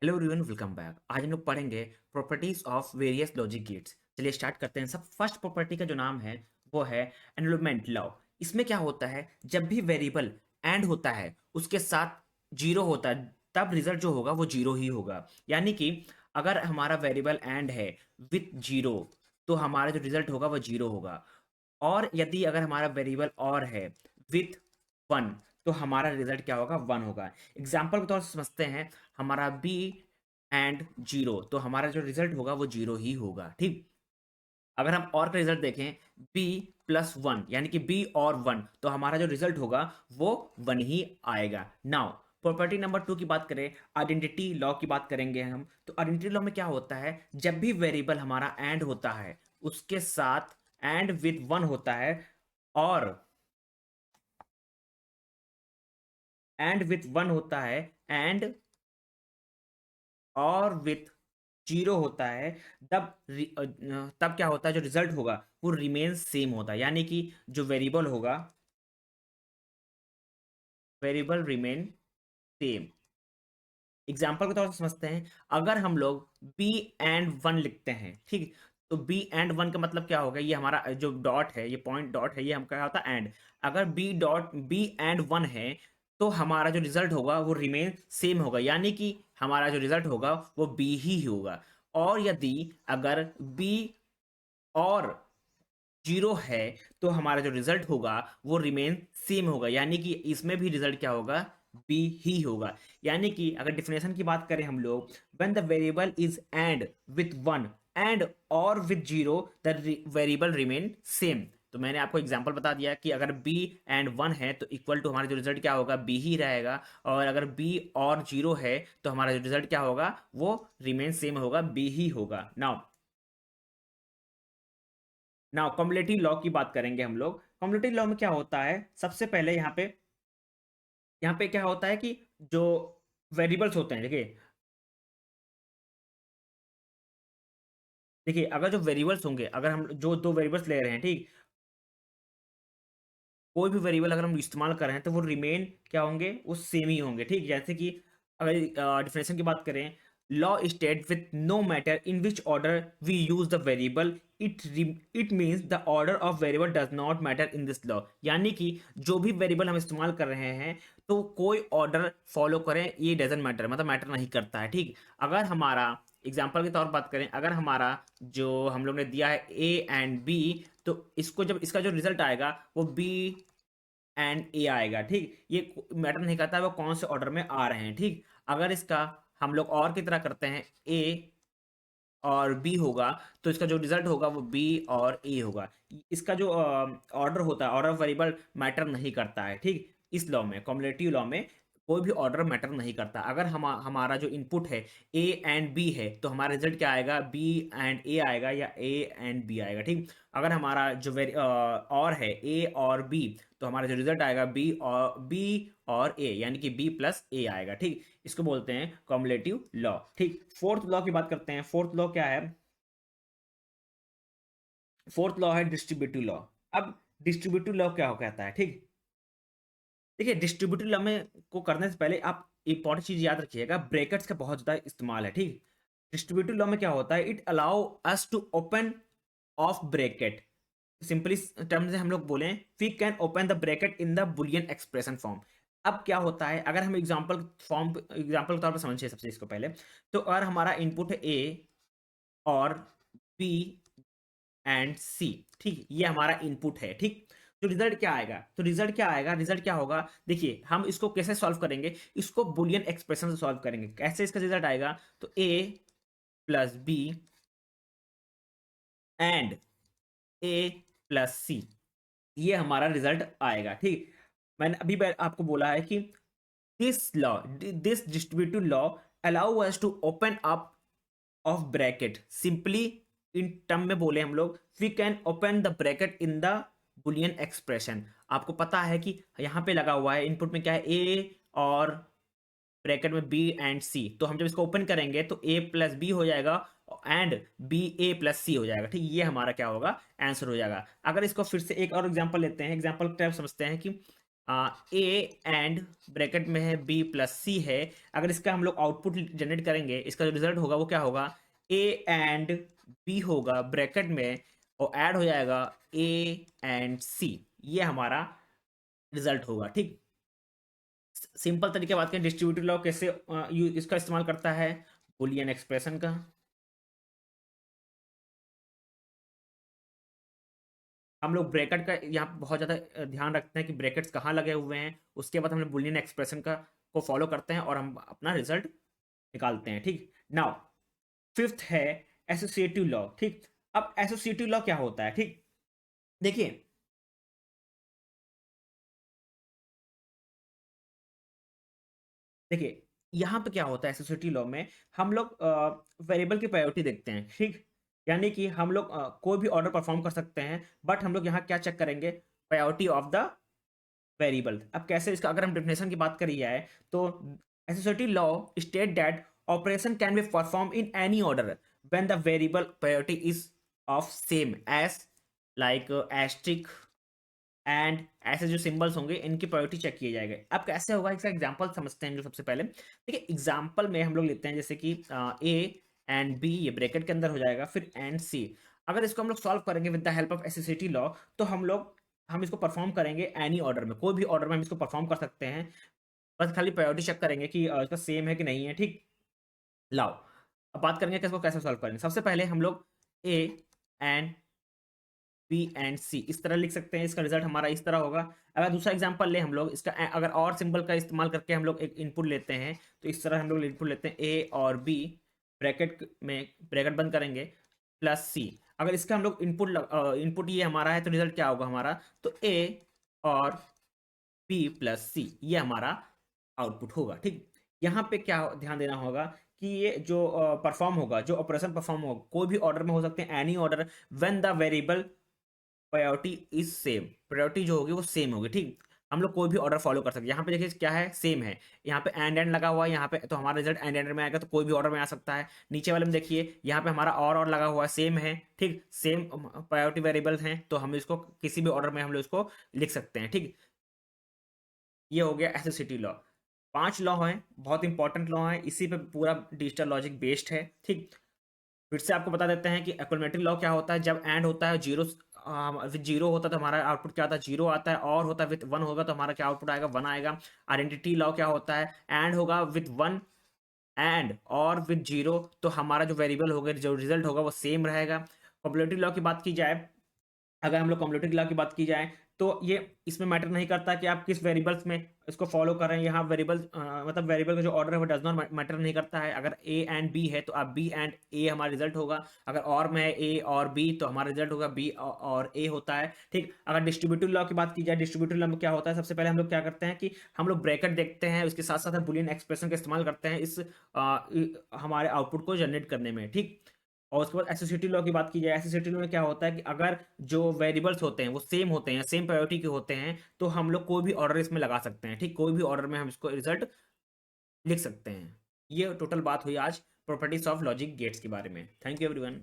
Hello everyone, welcome back. आज हम लोग पढ़ेंगे properties of various logic gates. चलिए स्टार्ट करते हैं। सब फर्स्ट प्रॉपर्टी का जो नाम है वो है एनरोलमेंट लॉ। इसमें क्या होता है, जब भी वेरिएबल एंड होता है उसके साथ जीरो होता है, तब रिजल्ट जो होगा वो जीरो ही होगा। यानी कि अगर हमारा वेरिएबल एंड है विथ जीरो, तो हमारा जो रिजल्ट होगा वो जीरो होगा। और यदि अगर हमारा वेरिएबल और है विथ वन, तो हमारा रिजल्ट क्या होगा, वन होगा। एग्जाम्पल के तौर से समझते हैं, हमारा बी एंड जीरो, तो हमारा जो रिजल्ट होगा वो जीरो ही होगा। ठीक, अगर हम और का रिजल्ट देखें, बी प्लस वन यानी कि बी और वन, तो हमारा जो रिजल्ट होगा वो वन ही आएगा। नाउ प्रॉपर्टी नंबर टू की बात करें, आइडेंटिटी लॉ की बात करेंगे हम। तो आइडेंटिटी लॉ में क्या होता है, जब भी वेरिएबल हमारा एंड होता है उसके साथ एंड विथ वन होता है, और एंड विथ वन होता है, एंड और विथ जीरो होता है, तब क्या होता है, जो रिजल्ट होगा वो रिमेन सेम होता है। यानी कि जो वेरिएबल होगा, वेरिएबल रिमेन सेम। एग्जाम्पल के तौर पर समझते हैं, अगर हम लोग बी एंड वन लिखते हैं, ठीक, तो बी एंड वन का मतलब क्या होगा, ये हमारा जो डॉट है, ये पॉइंट डॉट है, ये हम क्या होता है, एंड। अगर बी एंड वन है, तो हमारा जो रिजल्ट होगा वो रिमेन सेम होगा, यानी कि हमारा जो रिजल्ट होगा वो बी ही होगा। और यदि अगर बी और जीरो है, तो हमारा जो रिजल्ट होगा वो रिमेन सेम होगा, यानी कि इसमें भी रिजल्ट क्या होगा, बी ही होगा। यानी कि अगर डिफिनेशन की बात करें हम लोग, when the variable is end with one end और with zero, the variable remain same. तो मैंने आपको एग्जांपल बता दिया कि अगर बी एंड वन है तो इक्वल टू हमारा जो रिजल्ट क्या होगा, बी ही रहेगा। और अगर बी और जीरो है तो हमारा जो रिजल्ट क्या होगा, वो रिमेन सेम होगा, बी ही होगा। नाउ कॉम्युलेटिव लॉ की बात करेंगे हम लोग। कॉम्युलेटिव लॉ में क्या होता है, सबसे पहले यहाँ पे क्या होता है कि जो वेरिएबल्स होते हैं, देखिए देखिए अगर जो वेरिएबल्स होंगे, अगर हम जो दो वेरिएबल्स ले रहे हैं, ठीक, कोई भी वेरिएबल अगर हम इस्तेमाल कर रहे हैं तो वो रिमेन क्या होंगे, वो सेम ही होंगे। ठीक, जैसे कि अगर डिफिनेशन की बात करें, law state with no matter in which order we use the variable, it means the order of variable does not matter in this law. यानी कि जो भी वेरिएबल हम इस्तेमाल कर रहे हैं, तो कोई ऑर्डर फॉलो करें ये डजेंट मैटर, मतलब मैटर नहीं करता है। ठीक, अगर हमारा एग्जाम्पल के तौर पर बात करें, अगर हमारा जो हम लोग ने दिया है ए एंड बी, तो इसको जब इसका जो रिजल्ट आएगा वो बी एंड ए आएगा। ठीक, ये मैटर नहीं करता है वो कौन से ऑर्डर में आ रहे हैं। ठीक, अगर इसका हम लोग और की तरह करते हैं, ए और बी होगा, तो इसका जो रिजल्ट होगा वो बी और ए होगा। इसका जो ऑर्डर होता है, ऑर्डर ऑफ वेरिएबल मैटर नहीं करता है। ठीक, इस लॉ में, कॉम्युलेटिव लॉ में कोई भी ऑर्डर मैटर नहीं करता। अगर हमारा जो इनपुट है ए एंड बी है, तो हमारा रिजल्ट क्या आएगा, बी एंड ए आएगा या ए एंड बी आएगा। ठीक, अगर हमारा जो और है ए और बी, तो हमारा जो रिजल्ट आएगा बी और ए, यानी कि बी प्लस ए आएगा। ठीक, इसको बोलते हैं कॉम्युलेटिव लॉ। ठीक, फोर्थ लॉ की बात करते हैं। फोर्थ लॉ क्या है, फोर्थ लॉ है डिस्ट्रीब्यूटिव लॉ। अब डिस्ट्रीब्यूटिव लॉ क्या हो कहता है, ठीक, देखिए डिस्ट्रीब्यूटिव लॉ में को करने से पहले आप इंपॉर्टेंट चीज याद रखिएगा, ब्रैकेट्स का बहुत ज्यादा इस्तेमाल है। ठीक, डिस्ट्रीब्यूटिव लॉ में क्या होता है, it allow us to open of bracket. Simply term से हम लोग बोलें, we can open the bracket in the Boolean expression form. अब क्या होता है, अगर हम एग्जांपल के तौर पर समझिए सबसे इसको पहले, तो अगर हमारा इनपुट है ए और बी एंड सी, ठीक, ये हमारा इनपुट है। ठीक, तो रिजल्ट क्या आएगा, रिजल्ट क्या होगा, देखिए हम इसको कैसे सॉल्व करेंगे, इसको बुलियन एक्सप्रेशन से सॉल्व करेंगे। कैसे इसका रिजल्ट आएगा, तो A plus B and A plus C, ये हमारा रिजल्ट आएगा। ठीक, मैंने अभी आपको बोला है कि this distributive law allow us to open up of bracket. Simply in term में बोले हम लोग, we can open the bracket in the Boolean expression. आपको पता है कि यहाँ पे लगा हुआ है, इनपुट में क्या है, ए और ब्रैकेट में बी एंड सी, तो हम जब इसको ओपन करेंगे तो ए प्लस बी हो जाएगा एंड बी ए प्लस सी हो जाएगा। ठीक, ये हमारा क्या होगा, आंसर हो जाएगा। अगर इसको फिर से एक और एग्जांपल लेते हैं, एग्जांपल टाइप समझते हैं कि ए एंड ब्रैकेट में है बी प्लस सी है, अगर इसका हम लोग आउटपुट जनरेट करेंगे, इसका जो रिजल्ट होगा वो क्या होगा, ए एंड बी होगा ब्रैकेट में, और ऐड हो जाएगा ए एंड सी, ये हमारा रिजल्ट होगा। ठीक, सिंपल तरीके बात करें डिस्ट्रीब्यूटिव लॉ कैसे इसका इस्तेमाल करता है, बुलियन एक्सप्रेशन का। हम लोग ब्रैकेट का यहाँ पे बहुत ज़्यादा ध्यान रखते हैं कि ब्रैकेट्स कहाँ लगे हुए हैं, उसके बाद हम लोग बुलियन एक्सप्रेशन का को फॉलो करते हैं और हम अपना रिजल्ट निकालते हैं। ठीक, नाउ फिफ्थ है एसोसिएटिव लॉ। ठीक, अब एसोसिएटिव लॉ क्या होता है, ठीक, देखिए देखिए यहाँ पे क्या होता है एसोसिएटिव लॉ में, हम लोग वेरिएबल की प्रायोरिटी देखते हैं। ठीक, यानी कि हम लोग कोई भी ऑर्डर परफॉर्म कर सकते हैं, बट हम लोग यहाँ क्या चेक करेंगे, प्रायोरिटी ऑफ द वेरिएबल। अब कैसे, इसका अगर हम डेफिनेशन की बात करी जाए तो associative law state that operation can be perform in any order when the variable priority is of same age, like asterisk and, ऐसे जो सिंबल्स होंगे इनकी प्रायोरिटी चेक किए जाएंगे। अब कैसे होगा, इसका एग्जांपल समझते हैं जो सबसे पहले। देखिए एग्जांपल में हम लोग लेते हैं जैसे कि ए एंड बी, ये ब्रैकेट के अंदर हो जाएगा, फिर एंड सी। अगर इसको हम लोग सॉल्व करेंगे with the help of associative law, तो हम इसको परफॉर्म करेंगे एनी ऑर्डर में, कोई भी ऑर्डर में हम इसको परफॉर्म कर सकते हैं। बस खाली प्रायोरिटी चेक करेंगे कि इसका सेम है कि नहीं है। ठीक, लाओ अब बात करेंगे कि इसको कैसे सॉल्व करेंगे। सबसे पहले हम लोग ए एंड बी एंड सी इस तरह लिख सकते हैं, इसका रिजल्ट हमारा इस तरह होगा। अगर दूसरा एग्जांपल ले हम लोग, इसका अगर और सिंबल का इस्तेमाल करके हम लोग एक इनपुट लेते हैं, तो इस तरह हम लोग इनपुट लेते हैं ए और बी, ब्रैकेट में ब्रैकेट बंद करेंगे, प्लस सी। अगर इसका हम लोग इनपुट ये हमारा है, तो रिजल्ट क्या होगा हमारा, तो ए और बी प्लस सी, ये हमारा आउटपुट होगा। ठीक, यहाँ पे क्या ध्यान देना होगा कि ये जो परफॉर्म होगा, जो ऑपरेशन परफॉर्म होगा, कोई भी ऑर्डर में हो सकते हैं, any order when the variable priority is same, priority जो होगी वो सेम होगी। ठीक, हम लोग कोई भी ऑर्डर फॉलो कर सकते हैं। यहाँ पे देखिए क्या है, सेम है, यहाँ पे एंड लगा हुआ है यहाँ पे, तो हमारा रिजल्ट एंड में आएगा, तो कोई भी ऑर्डर में आ सकता है। नीचे वाले में देखिए यहाँ पे हमारा और लगा हुआ है, सेम है। ठीक, सेम प्रायोरिटी वेरिएबल्स हैं, तो हम इसको किसी भी ऑर्डर में हम लोग इसको लिख सकते हैं। ठीक, ये हो गया एसोसिएटिव लॉ। 5 लॉ हैं, बहुत इंपॉर्टेंट लॉ हैं, इसी पे पूरा डिजिटल लॉजिक बेस्ड है। ठीक, फिर से आपको बता देते हैं कि एक्वलमेटिव लॉ क्या होता है। जब एंड होता है जीरो विद जीरो होता है तो हमारा आउटपुट क्या आता है, जीरो आता है। और होता है विद वन होगा तो हमारा क्या आउटपुट आएगा, वन आएगा। आइडेंटिटी लॉ क्या होता है, एंड होगा विद वन एंड और विद जीरो, तो हमारा जो वेरिएबल होगा, जो रिजल्ट होगा वो सेम रहेगा। कॉम्पिलेटिव लॉ की बात की जाए, अगर हम लोग कॉम्पिलेटिव लॉ की बात की जाए, तो ये इसमें मैटर नहीं करता कि आप किस वेरिएबल्स में इसको फॉलो कर रहे हैं। यहाँ वेरिएबल मतलब वेरिएबल का जो ऑर्डर है वो डज नॉट मैटर नहीं करता है। अगर ए एंड बी है तो आप बी एंड ए हमारा रिजल्ट होगा। अगर और में है ए और बी तो हमारा रिजल्ट होगा बी और ए होता है। ठीक, अगर डिस्ट्रीब्यूटिव लॉ की बात की जाए, डिस्ट्रीब्यूटिव लॉ में क्या होता है, सबसे पहले हम लोग क्या करते हैं कि हम लोग ब्रैकेट देखते हैं, उसके साथ साथ हम बुलियन एक्सप्रेशन का इस्तेमाल करते हैं इस हमारे आउटपुट को जनरेट करने में। ठीक, और उसके बाद एसोसिएटिव लॉ की बात की जाए, एसोसिएटिव लॉ में क्या होता है कि अगर जो वेरिएबल्स होते हैं वो सेम होते हैं, सेम प्रायोरिटी के होते हैं, तो हम लोग कोई भी ऑर्डर इसमें लगा सकते हैं। ठीक, कोई भी ऑर्डर में हम इसको रिजल्ट लिख सकते हैं। ये टोटल बात हुई आज प्रॉपर्टीज ऑफ लॉजिक गेट्स के बारे में। Thank you everyone.